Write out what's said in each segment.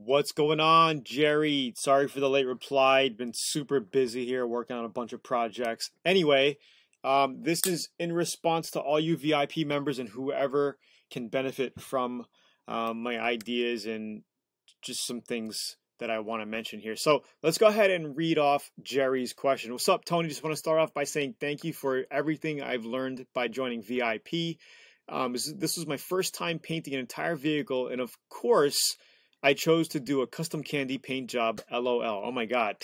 What's going on, Jerry? Sorry for the late reply. Been super busy here working on a bunch of projects. Anyway, this is in response to all you VIP members and whoever can benefit from my ideas and just some things that I want to mention here. So let's go ahead and read off Jerry's question. What's up, Tony? Just want to start off by saying thank you for everything I've learned by joining VIP. This was my first time painting an entire vehicle, and of course, I chose to do a custom candy paint job, LOL. Oh my god.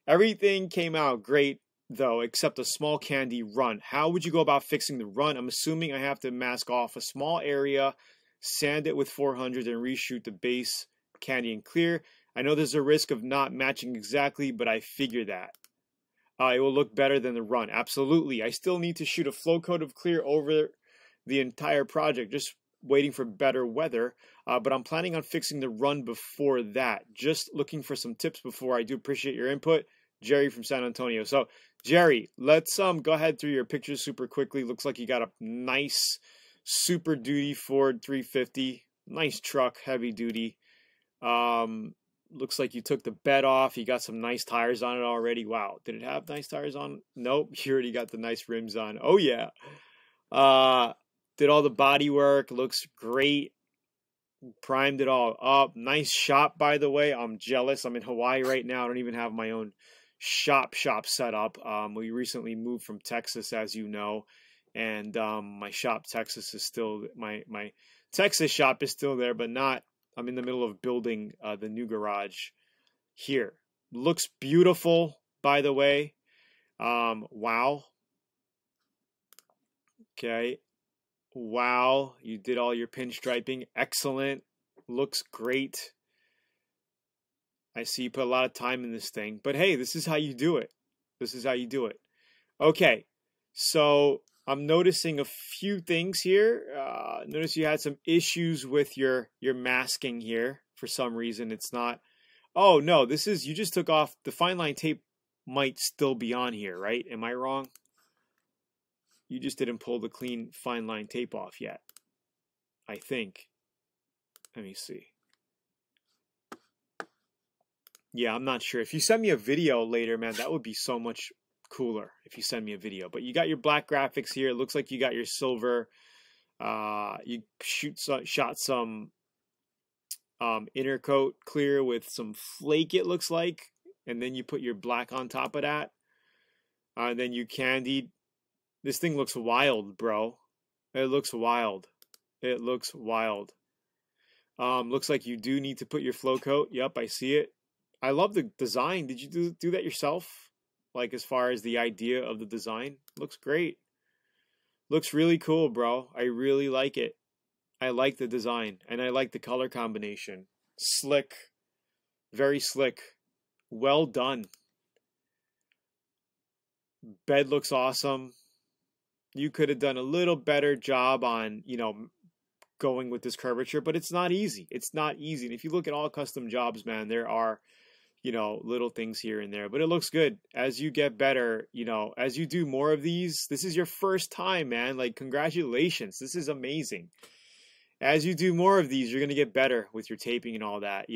Everything came out great, though, except a small candy run. How would you go about fixing the run? I'm assuming I have to mask off a small area, sand it with 400, and reshoot the base candy and clear. I know there's a risk of not matching exactly, but I figure that. It will look better than the run. Absolutely. I still need to shoot a flow coat of clear over the entire project, just waiting for better weather. But I'm planning on fixing the run before that. Just looking for some tips before I do. Appreciate your input. Jerry from San Antonio. So, Jerry, let's go ahead through your pictures super quickly. Looks like you got a nice Super Duty Ford 350. Nice truck, heavy duty. Looks like you took the bed off. You got some nice tires on it already. Wow. Did it have nice tires on? Nope. You already got the nice rims on. Oh, yeah. Did all the body work. Looks great. Primed it all up. Nice shop, by the way. I'm jealous. I'm in Hawaii right now. I don't even have my own shop set up. We recently moved from Texas, as you know, and my shop Texas is still my Texas shop is still there, but not. I'm in the middle of building the new garage here. Looks beautiful, by the way. Wow. Okay. Wow, you did all your pinstriping. Excellent. Looks great. I see you put a lot of time in this thing. But hey, this is how you do it. This is how you do it. Okay, so I'm noticing a few things here. Notice you had some issues with your masking here. For some reason, it's not. Oh, no, this is, you just took off. The fine line tape might still be on here, right? Am I wrong? You just didn't pull the clean fine line tape off yet, I think. Let me see. Yeah, I'm not sure. If you send me a video later, man, that would be so much cooler if you send me a video. But you got your black graphics here. It looks like you got your silver. You shot some inner coat clear with some flake, it looks like. And then you put your black on top of that. And then you candied. This thing looks wild, bro. It looks wild. It looks wild. Looks like you do need to put your flow coat. Yep, I see it. I love the design. Did you do that yourself? Like, as far as the idea of the design? Looks great. Looks really cool, bro. I really like it. I like the design. And I like the color combination. Slick. Very slick. Well done. Bed looks awesome. You could have done a little better job on, going with this curvature, but it's not easy. It's not easy. And if you look at all custom jobs, man, there are, little things here and there, but it looks good. As you get better, as you do more of these, this is your first time, man. Like, congratulations. This is amazing. As you do more of these, you're going to get better with your taping and all that,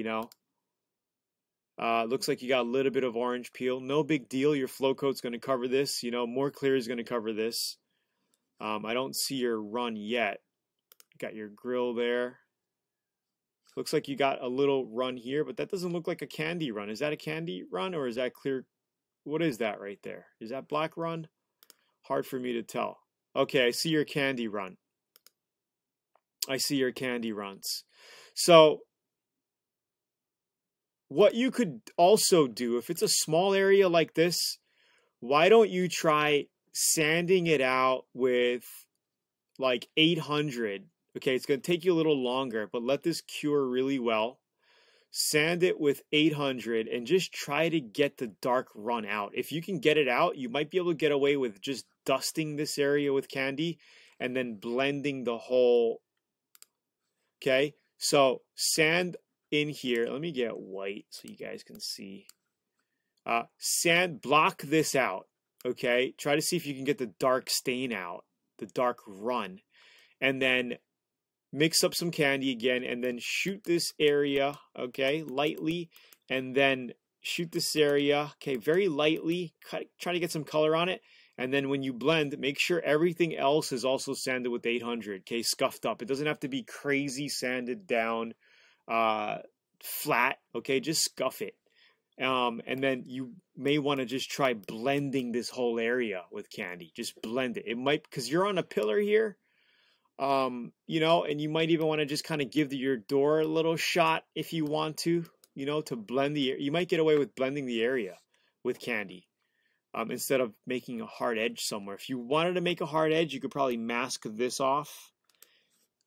Looks like you got a little bit of orange peel. No big deal. Your flow coat's going to cover this. More clear is going to cover this. I don't see your run yet. Got your grill there. Looks like you got a little run here, but that doesn't look like a candy run. Is that a candy run or is that clear? What is that right there? Is that black run? Hard for me to tell. Okay, I see your candy run. I see your candy runs. So what you could also do, if it's a small area like this, why don't you try sanding it out with like 800. Okay, it's going to take you a little longer, but let this cure really well. Sand it with 800 and just try to get the dark run out. If you can get it out, you might be able to get away with just dusting this area with candy and then blending the whole. Okay, so sand in here. Let me get white so you guys can see. Sand, block this out. Okay, try to see if you can get the dark stain out, the dark run, and then mix up some candy again, and then shoot this area, okay, lightly, and then shoot this area, okay, very lightly, try to get some color on it, and then when you blend, make sure everything else is also sanded with 800, okay, scuffed up. It doesn't have to be crazy sanded down, flat, okay, just scuff it. And then you may want to just try blending this whole area with candy. Just blend it. It might, because you're on a pillar here, you know, and you might even want to just kind of give your door a little shot if you want to, you know, to blend you might get away with blending the area with candy, instead of making a hard edge somewhere. If you wanted to make a hard edge, you could probably mask this off.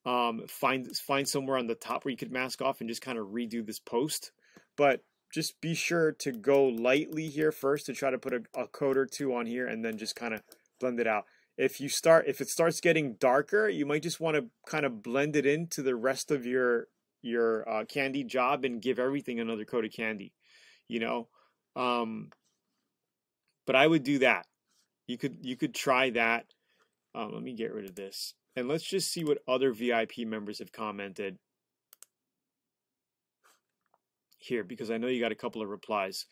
Find somewhere on the top where you could mask off and just kind of redo this post. But just be sure to go lightly here first to try to put a coat or two on here, and then just kind of blend it out. If it starts getting darker, you might just want to kind of blend it into the rest of your candy job and give everything another coat of candy, you know. But I would do that. You could try that. Let me get rid of this, and let's just see what other VIP members have commented here, because I know you got a couple of replies.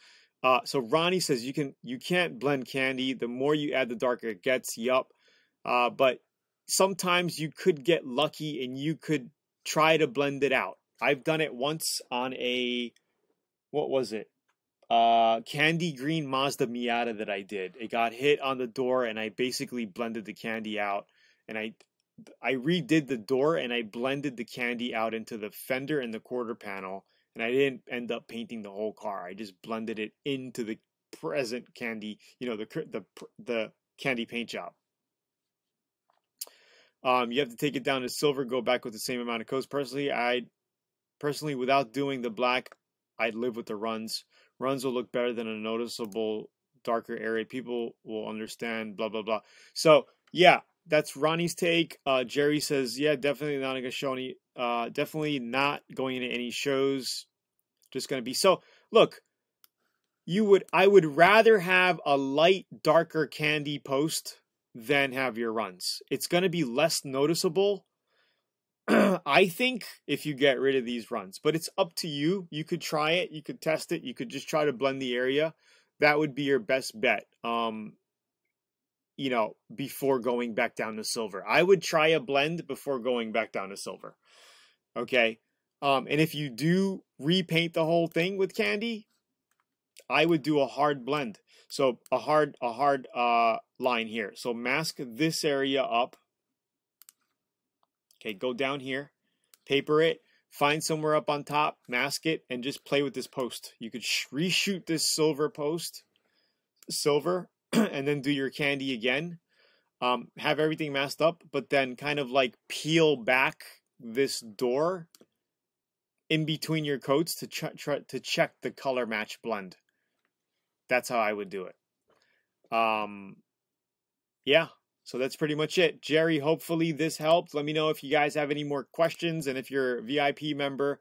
So Ronnie says you can't blend candy. The more you add, the darker it gets. Yup. But sometimes you could get lucky and you could try to blend it out. I've done it once on what was it? Candy green Mazda Miata that I did. It got hit on the door and I basically blended the candy out, and I redid the door and I blended the candy out into the fender and the quarter panel. And I didn't end up painting the whole car. I just blended it into the present candy, you know, the candy paint job. You have to take it down to silver, go back with the same amount of coats. Personally, without doing the black, I'd live with the runs. Runs will look better than a noticeable darker area. People will understand, blah, blah, blah. So, yeah, that's Ronnie's take. Jerry says, yeah, definitely not going to show any, definitely not going into any shows. Just going to be, so look, I would rather have a light, darker candy post than have your runs. It's going to be less noticeable, I think, if you get rid of these runs. But it's up to you. You could try it. You could test it. You could just try to blend the area. That would be your best bet. You know, before going back down to silver. I would try a blend before going back down to silver. Okay. And if you do repaint the whole thing with candy, I would do a hard blend. So a hard line here. So mask this area up. Okay, go down here, paper it, find somewhere up on top, mask it, and just play with this post. You could reshoot this silver post, and then do your candy again. Have everything masked up, but then kind of like peel back this door in between your coats to check the color match blend. That's how I would do it. Yeah, so that's pretty much it. Jerry, hopefully this helped. Let me know if you guys have any more questions, and if you're a VIP member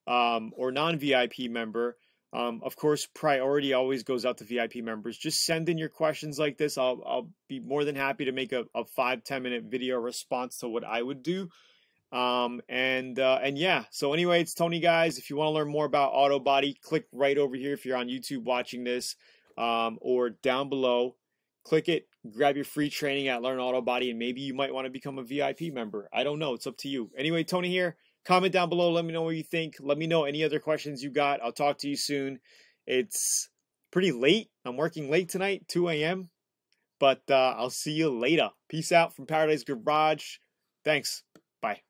or non-VIP member, of course, priority always goes out to VIP members. Just send in your questions like this. I'll be more than happy to make a 5-10 minute video response to what I would do. And yeah, so anyway, it's Tony, guys. If you want to learn more about auto body, click right over here if you're on YouTube watching this, or down below. Click it, grab your free training at Learn Auto Body, and maybe you might want to become a VIP member. I don't know. It's up to you. Anyway, Tony here. Comment down below. Let me know what you think. Let me know any other questions you got. I'll talk to you soon. It's pretty late. I'm working late tonight, 2 a.m. But I'll see you later. Peace out from Paradise Garage. Thanks. Bye.